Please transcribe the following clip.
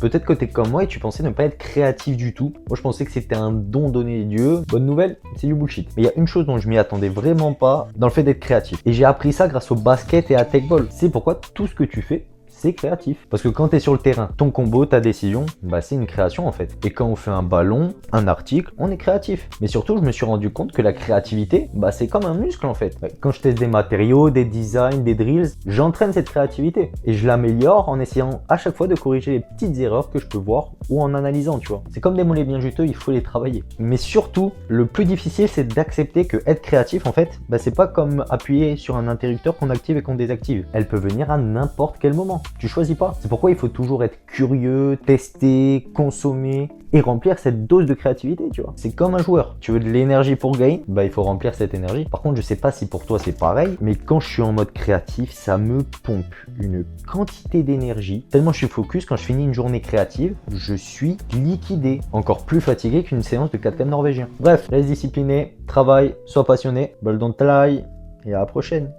peut-être que tu es comme moi et tu pensais ne pas être créatif du tout. Moi, je pensais que c'était un don donné des dieux. Bonne nouvelle, c'est du bullshit. Mais il y a une chose dont je m'y attendais vraiment pas dans le fait d'être créatif. Et j'ai appris ça grâce au basket et à Techball. C'est pourquoi tout ce que tu fais, c'est créatif. Parce que quand tu es sur le terrain, ton combo, ta décision, bah c'est une création en fait. Et quand on fait un ballon, un article, on est créatif. Mais surtout, je me suis rendu compte que la créativité, bah c'est comme un muscle en fait. Quand je teste des matériaux, des designs, des drills, j'entraîne cette créativité. Et je l'améliore en essayant à chaque fois de corriger les petites erreurs que je peux voir ou en analysant, tu vois. C'est comme des mollets bien juteux, il faut les travailler. Mais surtout, le plus difficile, c'est d'accepter que être créatif en fait, bah c'est pas comme appuyer sur un interrupteur qu'on active et qu'on désactive. Elle peut venir à n'importe quel moment. Tu choisis pas. C'est pourquoi il faut toujours être curieux, tester, consommer et remplir cette dose de créativité, tu vois. C'est comme un joueur. Tu veux de l'énergie pour gagner, bah il faut remplir cette énergie. Par contre, je sais pas si pour toi c'est pareil, mais quand je suis en mode créatif, ça me pompe une quantité d'énergie. Tellement je suis focus, quand je finis une journée créative, je suis liquidé. Encore plus fatigué qu'une séance de 4 norvégien. Bref, reste discipliné, travaille, sois passionné, bol dans ta et à la prochaine.